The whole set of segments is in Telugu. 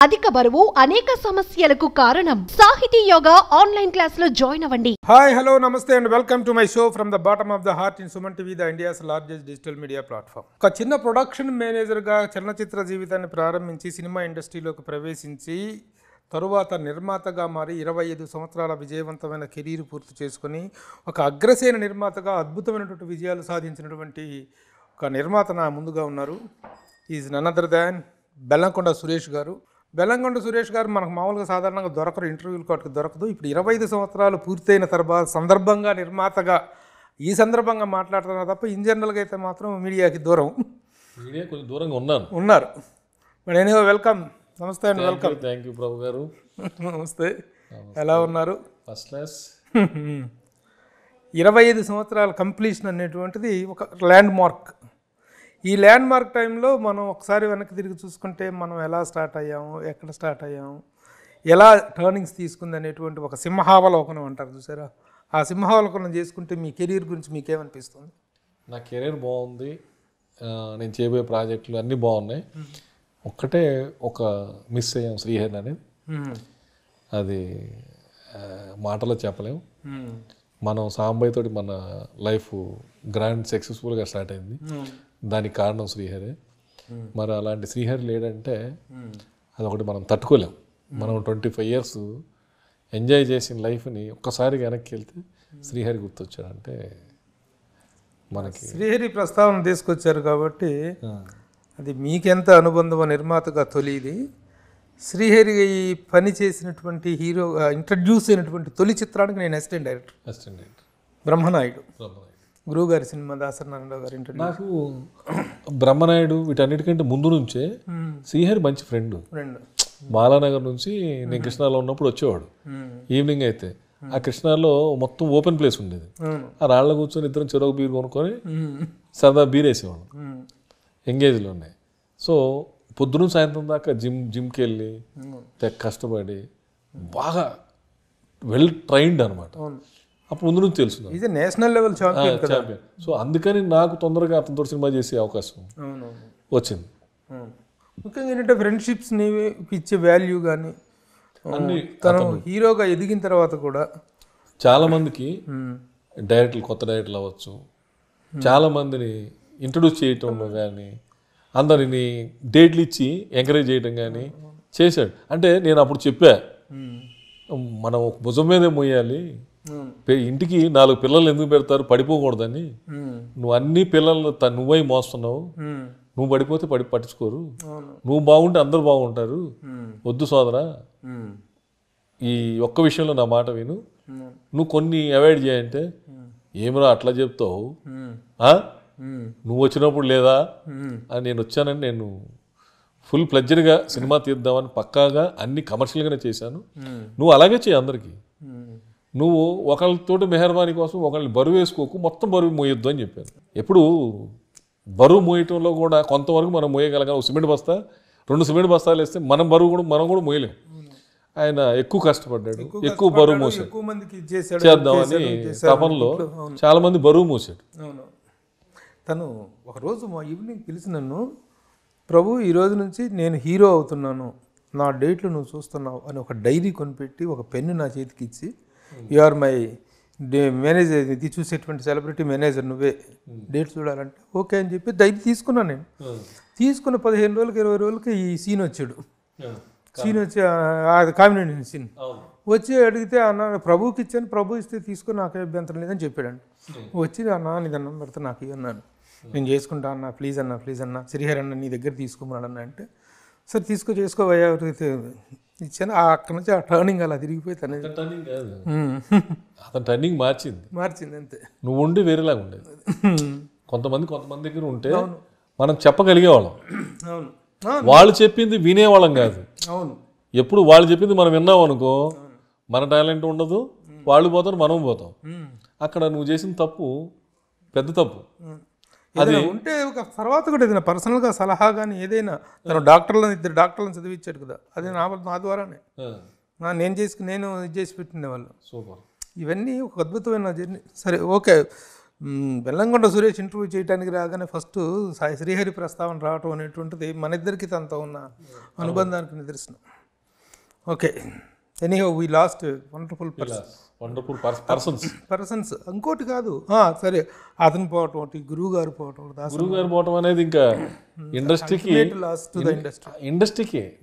అధిక బరువు అనేక సమస్యలకు కారణం. సాహితీ యోగా ఆన్లైన్ క్లాస్ లో జాయిన్ అవ్వండి. హాయ్ హలో నమస్తే and welcome to my show from the bottom of the heart in Suman TV, the India's largest digital media platform. ఒక చిన్న ప్రొడక్షన్ మేనేజర్గా చలనచిత్ర జీవితాన్ని ప్రారంభించి సినిమా ఇండస్ట్రీలోకి ప్రవేశించి తరువాత నిర్మాతగా మారి 25 సంవత్సరాల విజయవంతమైన కెరీర్ పూర్తి చేసుకుని ఒక అగ్రసేన నిర్మాతగా అద్భుతమైనటువంటి విజయాలు సాధించినటువంటి ఒక నిర్మాత నా ముందుగా ఉన్నారు. Is none other than Bellamkonda Suresh గారు. బెల్లంకొండ సురేష్ గారు మనకు మామూలుగా సాధారణంగా దొరకరు, ఇంటర్వ్యూలు కాటికి దొరకదు. ఇప్పుడు 25 సంవత్సరాలు పూర్తయిన తర్వాత సందర్భంగా నిర్మాతగా ఈ సందర్భంగా మాట్లాడుతున్నారు తప్ప ఇన్ జనరల్గా అయితే మాత్రం మీడియాకి దూరం, మీడియా కొంచెం దూరంగా ఉన్నారు. బట్ ఎనీవే వెల్కమ్, నమస్తే అండి, వెల్కమ్. థ్యాంక్ యూ ప్రభు గారు. నమస్తే, ఎలా ఉన్నారు? First class. 25 సంవత్సరాల కంప్లీషన్ అనేటువంటిది ఒక ల్యాండ్ మార్క్. ఈ ల్యాండ్ మార్క్ టైంలో మనం ఒకసారి వెనక్కి తిరిగి చూసుకుంటే మనం ఎలా స్టార్ట్ అయ్యాము, ఎక్కడ స్టార్ట్ అయ్యాము, ఎలా టర్నింగ్స్ తీసుకుంది అనేటువంటి ఒక సింహావలోకనం అంటారు చూసారా, ఆ సింహావలోకనం చేసుకుంటే మీ కెరీర్ గురించి మీకేమనిపిస్తుంది? నా కెరీర్ బాగుంది, నేను చేయబోయే ప్రాజెక్టులు అన్నీ బాగున్నాయి. ఒక్కటే ఒక మిస్ అయ్యాం, శ్రీహరి అనేది. అది మాటలో చెప్పలేము. మనం సాంబయ్య తోటి మన లైఫ్ గ్రాండ్ సక్సెస్ఫుల్గా స్టార్ట్ అయింది. దానికి కారణం శ్రీహరి. మరి అలాంటి శ్రీహరి లేడంటే అదొకటి మనం తట్టుకోలేం. మనం 25 years ఎంజాయ్ చేసిన లైఫ్ని ఒక్కసారి వెనక్కి వెళ్తే శ్రీహరి గుర్తొచ్చాడంటే మనకి. శ్రీహరి ప్రస్తావన తీసుకొచ్చారు కాబట్టి అది మీకెంత అనుబంధం నిర్మాతగా తొలిది. శ్రీహరి ఈ పని చేసినటువంటి హీరో ఇంట్రడ్యూస్ అయినటువంటి తొలి చిత్రానికి నేను అసిస్టెంట్ డైరెక్టర్ బ్రహ్మనాయుడు, గురువుగారి సినిమా, దాసనారాయణరావు గారి ఇంటర్వ్యూ. నాకు బ్రహ్మనాయుడు వీటన్నిటికంటే ముందు నుంచే శ్రీహరి మంచి ఫ్రెండ్. బాలానగర్ నుంచి నేను కృష్ణాలో ఉన్నప్పుడు వచ్చేవాడు. ఈవినింగ్ అయితే ఆ కృష్ణాలో మొత్తం ఓపెన్ ప్లేస్ ఉండేది. ఆ రాళ్ళ కూర్చొని ఇద్దరం చెరొక బీర్ కొనుక్కొని సరదా బీర్ వేసేవాడు ఎంగేజ్లోనే. సో పొద్దున సాయంత్రం దాకా జిమ్కి వెళ్ళి కష్టపడి బాగా వెల్ ట్రైన్డ్ అనమాట. అప్పుడు ముందు నుంచి తెలుసు, ఇది నేషనల్ లెవెల్ ఛాంపియన్. సో అందుకని నాకు తొందరగా అతనితో సినిమా చేసే అవకాశం వచ్చింది. ముఖ్యంగా ఏంటంటే ఫ్రెండ్షిప్స్ని ఇచ్చే వాల్యూ కానీ తను హీరోగా ఎదిగిన తర్వాత కూడా చాలామందికి డైరెక్టర్లు, కొత్త డైరెక్టర్లు అవ్వచ్చు, చాలామందిని ఇంట్రడ్యూస్ చేయటంలో కానీ అందరిని డేట్లు ఇచ్చి ఎంకరేజ్ చేయటం కానీ చేశాడు. అంటే నేను అప్పుడు చెప్పా, మనం ఒక భుజం మీదే మోయాలి, ఇంటికి 4 పిల్లలు ఎందుకు పెడతారు, పడిపోకూడదని. నువ్వు అన్ని పిల్లలు నువ్వై మోస్తున్నావు, నువ్వు పడిపోతే పట్టించుకోరు, నువ్వు బాగుంటే అందరు బాగుంటారు, వద్దు సోదరా, ఈ ఒక్క విషయంలో నా మాట విను, నువ్వు కొన్ని అవాయిడ్ చేయంటే ఏమిరా అట్లా చెప్తావు, నువ్వు వచ్చినప్పుడు లేదా అని నేను వచ్చానని నేను ఫుల్ ప్లెడ్జర్గా సినిమా తీద్దామని పక్కాగా అన్ని కమర్షియల్గానే చేశాను. నువ్వు అలాగే చేయి, అందరికీ నువ్వు ఒకళ్ళతోటి మెహర్బానీ కోసం ఒకళ్ళని బరువు వేసుకోకు, మొత్తం బరువు మోయొద్దు అని చెప్పాను. ఎప్పుడు బరువు మోయటంలో కూడా కొంతవరకు మనం మోయగలగాలి. సిమెంట్ బస్తా 2 సిమెంట్ బస్తాలు వేస్తే మనం కూడా మోయలేం. ఆయన ఎక్కువ కష్టపడ్డాడు, ఎక్కువ బరువు మోసాడు. చేద్దామని తపనలో చాలా మంది బరువు మోసాడు. తను ఒకరోజు మా ఈవినింగ్ పిలిచి నన్ను, ప్రభు ఈ రోజు నుంచి నేను హీరో అవుతున్నాను, నా డేట్లు నువ్వు చూస్తున్నావు అని ఒక డైరీ కొనిపెట్టి ఒక పెన్ను నా చేతికి ఇచ్చి, యు ఆర్ మై మేనేజర్, ఇది చూసేటువంటి సెలబ్రిటీ మేనేజర్, నువ్వే డేట్ చూడాలంటే ఓకే అని చెప్పి డైరీ తీసుకున్నాను. నేను తీసుకున్న 15 రోజులకి 20 రోజులకి ఈ సీన్ వచ్చాడు. సీన్ వచ్చి అది కాంబినేషన్ సీన్ వచ్చి అడిగితే, అన్న ప్రభుకి ఇచ్చాను, ప్రభు ఇస్తే తీసుకొని నాకే అభ్యంతరం లేదని చెప్పాడండి. వచ్చి అన్న నీ దండం పెడితే నాకు ఇవ్వన్నాను, నేను చేసుకుంటా అన్న, ప్లీజ్ అన్న శ్రీహరి అన్న నీ దగ్గర తీసుకోమన్నాడు అన్న అంటే, సరే చేసుకోవయ్యా ఇచ్చాను. అక్కడ నుంచి ఆ టర్నింగ్ అలా తిరిగిపోయి తనే అతను టర్నింగ్ మార్చింది అంతే. నువ్వు ఉండి వేరేలాగా ఉండేది. కొంతమంది దగ్గర ఉంటే మనం చెప్పగలిగేవాళ్ళం, వాళ్ళు చెప్పింది వినేవాళ్ళం కాదు. ఎప్పుడు వాళ్ళు చెప్పింది మనం విన్నాం అనుకో, మన టాలెంట్ ఉండదు, వాళ్ళు పోతారు, మనం పోతాం. అక్కడ నువ్వు చేసిన తప్పు పెద్ద తప్పు. అది ఉంటే ఒక తర్వాత కూడా ఏదైనా పర్సనల్గా సలహా కానీ ఏదైనా, తను ఇద్దరు డాక్టర్లను చదివించాడు కదా, అది నా ద్వారానే నేను ఇది చేసి పెట్టిన వాళ్ళు. సూపర్. ఇవన్నీ ఒక అద్భుతమైన జర్నీ. సరే ఓకే, బెల్లంకొండ సురేష్ ఇంటర్వ్యూ చేయడానికి రాగానే ఫస్ట్ సాయి శ్రీహరి ప్రస్తావన రావటం అనేటువంటిది మన ఇద్దరికి తనతో ఉన్న అనుబంధానికి నిదర్శనం. Okay, anyhow we last wonderful persons. ఇంకోటి కాదు, సరే అతను పోవటం ఒకటి, గురువు గారు పోవటం అనేది ఇంకా ఇండస్ట్రీకి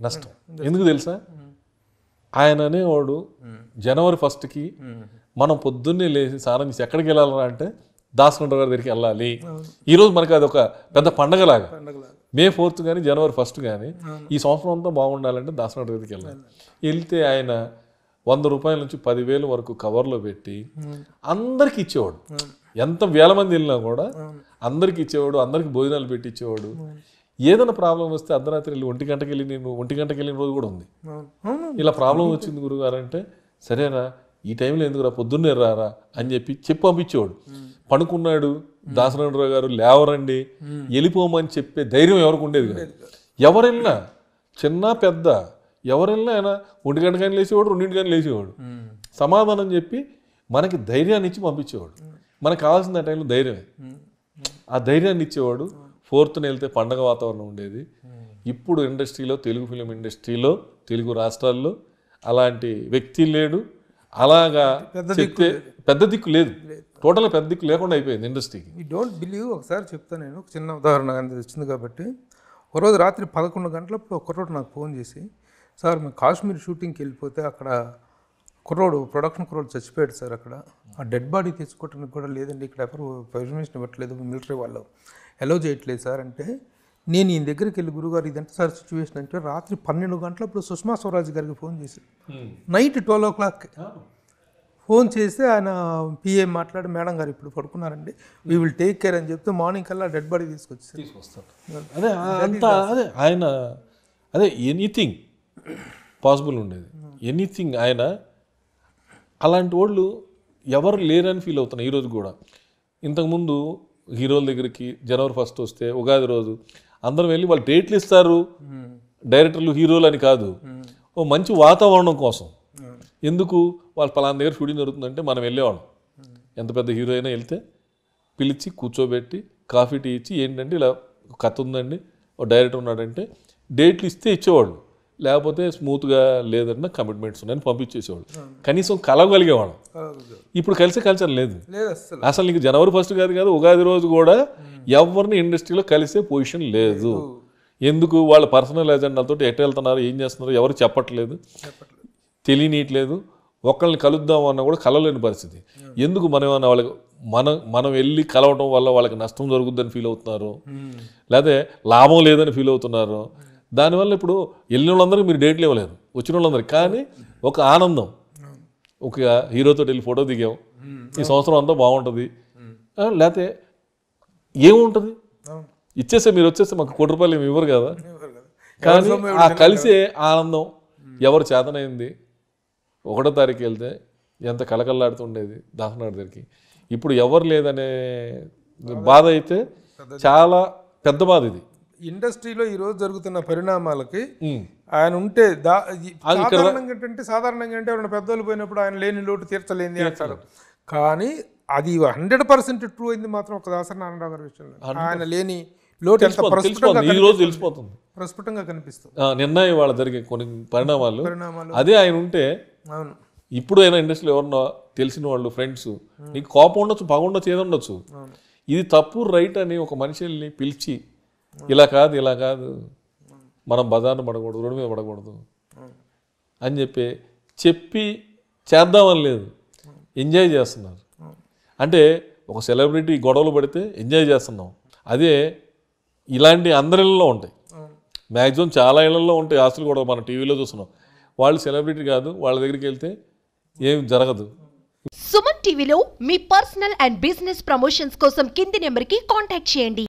నష్టం. ఎందుకు తెలుసా, ఆయన అనేవాడు జనవరి 1కి మనం పొద్దున్నే లేచి స్నానం చేసి ఎక్కడికి వెళ్ళాలరా అంటే దాసగొండ గారి దగ్గరికి వెళ్ళాలి. ఈరోజు మనకి అది ఒక పెద్ద పండగలాగా. May 4th కానీ జనవరి 1st కానీ ఈ సంవత్సరం అంతా బాగుండాలంటే దాసగొండ దగ్గరికి వెళ్ళాలి. వెళ్తే ఆయన 100 రూపాయల నుంచి 10,000 వరకు కవర్లో పెట్టి అందరికి ఇచ్చేవాడు. ఎంత వేల మంది వెళ్ళినా కూడా అందరికి ఇచ్చేవాడు, అందరికి భోజనాలు పెట్టి ఇచ్చేవాడు. ఏదైనా ప్రాబ్లం వస్తే అర్ధరాత్రి వెళ్ళి 1 గంటకి వెళ్ళి నేను 1 గంటకి వెళ్ళిన రోజు కూడా ఉంది. ఇలా ప్రాబ్లం వచ్చింది గురుగారు అంటే, సరేనా ఈ టైంలో ఎందుకురా పొద్దున్నే రారా అని చెప్పి పంపించేవాడు. పడుకున్నాడు దాసనారాయణరావు గారు, లేవరండి వెళ్ళిపోమని చెప్పే ధైర్యం ఎవరికి ఉండేది కాదు. ఎవరెళ్ళినా చిన్న పెద్ద ఎవరెళ్ళినా ఆయన 1 గంట కానీ లేచేవాడు, 2 కానీ లేచేవాడు. సమాధానం చెప్పి మనకి ధైర్యాన్ని ఇచ్చి పంపించేవాడు. మనకు కావాల్సిన టైంలో ధైర్యమే. ఆ ధైర్యాన్ని ఇచ్చేవాడు. 4th వెళ్తే పండగ వాతావరణం ఉండేది. ఇప్పుడు ఇండస్ట్రీలో, తెలుగు ఫిలిం ఇండస్ట్రీలో, తెలుగు రాష్ట్రాల్లో అలాంటి వ్యక్తి లేడు. అలాగా చెప్తే పెద్ద దిక్కు లేదు, టోటల్గా పెద్ద దిక్కు లేకుండా అయిపోయింది ఇండస్ట్రీకి. You don't believe. ఒకసారి చెప్తాను నేను, ఒక చిన్న ఉదాహరణ వచ్చింది కాబట్టి. ఒకరోజు రాత్రి 11 గంటలప్పుడు ఒక కుర్రోడు నాకు ఫోన్ చేసి, సార్ మేము కాశ్మీర్ షూటింగ్కి వెళ్ళిపోతే అక్కడ ప్రొడక్షన్ కుర్రోడు చచ్చిపోయాడు సార్, అక్కడ ఆ డెడ్ బాడీ తెచ్చుకోవడానికి కూడా లేదండి, ఇక్కడ ఎవరు పర్మిషన్ ఇవ్వట్లేదు, మిలిటరీ వాళ్ళు అలౌ చేయట్లేదు సార్ అంటే, నేను ఈయన దగ్గరికి వెళ్ళి గురుగారు ఇదంతా సార్ సిచ్యువేషన్ అంటే, రాత్రి 12 గంటలప్పుడు సుష్మా స్వరాజ్ గారికి ఫోన్ చేశాడు. నైట్ 12 o'clock ఫోన్ చేస్తే ఆయన పిఏ మాట్లాడి, మేడం గారు ఇప్పుడు పడుకున్నారండి, వీ విల్ టేక్ కేర్ అని చెప్తే మార్నింగ్ కల్లా డెడ్ బాడీ తీసుకొస్తారు. అదే అంతా అదే ఆయన అదే ఎనీథింగ్ పాసిబుల్ ఉండేది, ఎనీథింగ్. ఆయన అలాంటి వాళ్ళు ఎవరు లేరని ఫీల్ అవుతున్నారు ఈరోజు కూడా. ఇంతకుముందు హీరోల దగ్గరికి జనవరి 1st వస్తే ఉగాది రోజు అందరం వెళ్ళి వాళ్ళు డేట్లు ఇస్తారు, డైరెక్టర్లు హీరోలు అని కాదు, ఓ మంచి వాతావరణం కోసం. ఎందుకు వాళ్ళు పలానా దగ్గర షూటింగ్ జరుగుతుందంటే మనం వెళ్ళేవాళ్ళం. ఎంత పెద్ద హీరో అయినా వెళ్తే పిలిచి కూర్చోబెట్టి కాఫీ టీ ఇచ్చి, ఏంటంటే ఇలా కథ ఉందండి, ఓ డైరెక్టర్ ఉన్నాడంటే డేట్లు ఇస్తే ఇచ్చేవాళ్ళు, లేకపోతే స్మూత్గా లేదన్నా కమిట్మెంట్స్ ఉన్నాయని పంపించేసేవాళ్ళు. కనీసం కలవగలిగేవాళ్ళం. ఇప్పుడు కలిసే కల్చర్ లేదు అసలు. నీకు జనవరి 1st కాదు ఉగాది రోజు కూడా ఎవరిని ఇండస్ట్రీలో కలిసే పొజిషన్ లేదు. ఎందుకు, వాళ్ళ పర్సనల్ ఎజెండాలతో ఎటు వెళ్తున్నారు, ఏం చేస్తున్నారు ఎవరు చెప్పట్లేదు, తెలియనీయట్లేదు. ఒకళ్ళని కలుద్దాం అన్నా కూడా కలవలేని పరిస్థితి. ఎందుకు మనం వాళ్ళకి మనం వెళ్ళి కలవటం వల్ల వాళ్ళకి నష్టం జరుగుద్దని ఫీల్ అవుతున్నారు, లేకపోతే లాభం లేదని ఫీల్ అవుతున్నారు. దానివల్ల ఇప్పుడు వెళ్ళిన వాళ్ళందరికీ మీరు డేట్లు ఇవ్వలేరు, వచ్చిన వాళ్ళందరికీ. కానీ ఒక ఆనందం, ఒక హీరోతో వెళ్ళి ఫోటో దిగాం, ఈ సంవత్సరం అంతా బాగుంటుంది. లేకపోతే ఏముంటుంది, ఇచ్చేస్తే మీరు వచ్చేస్తే మాకు ₹1 ఏమి ఇవ్వరు కదా. కానీ ఆ కలిసే ఆనందం ఎవరు చేతనైంది. 1వ తారీఖు వెళ్తే ఎంత కలకల్లాడుతుండేది దాసనారాయణ దగ్గరికి. ఇప్పుడు ఎవరు లేదనే బాధ అయితే చాలా పెద్ద బాధ. ఇది ఇండస్ట్రీలో ఈరోజు జరుగుతున్న పరిణామాలకి ఆయన ఉంటే సాధారణంగా అంటే ఎవరైనా పెద్దోళ్ళు పోయినప్పుడు ఆయన లేని లోటు తీర్చలేంది అంటారు. కానీ అది 100% ట్రూ అయింది మాత్రం ఒక దాసరి నారాయణరావు గారి విషయంలో. ఆయన లేని లోటు ప్రస్ఫుటంగా కనిపిస్తుంది. నిన్న వాళ్ళ జరిగే కొన్ని పరిణామాలు అదే ఆయన ఉంటే. ఇప్పుడు అయినా ఇండస్ట్రీలో ఎవరన్నా తెలిసిన వాళ్ళు ఫ్రెండ్స్, నీకు కోపం ఉండొచ్చు, పగ ఉండొచ్చు, ఏది ఉండొచ్చు, ఇది తప్పు రైట్ అని ఒక మనిషిని పిలిచి ఇలా కాదు మనం బజార్ను పడకూడదు, రోడ్డు మీద పడకూడదు అని చెప్పి చేద్దామని లేదు, ఎంజాయ్ చేస్తున్నారు. అంటే ఒక సెలబ్రిటీ గొడవలు పడితే ఎంజాయ్ చేస్తున్నాం. అదే ఇలాంటి అందరిలో ఉంటాయి, మ్యాక్సిమం చాలా ఇళ్లలో ఉంటాయి ఆస్తులు కూడా. మనం టీవీలో చూస్తున్నాం. వాళ్ళు సెలబ్రిటీ కాదు, వాళ్ళ దగ్గరికి వెళ్తే ఏం జరగదు. సుమన్ టీవీలో మీ పర్సనల్ అండ్ బిజినెస్ ప్రమోషన్స్ కోసం కింది నెంబర్కి కాంటాక్ట్ చేయండి.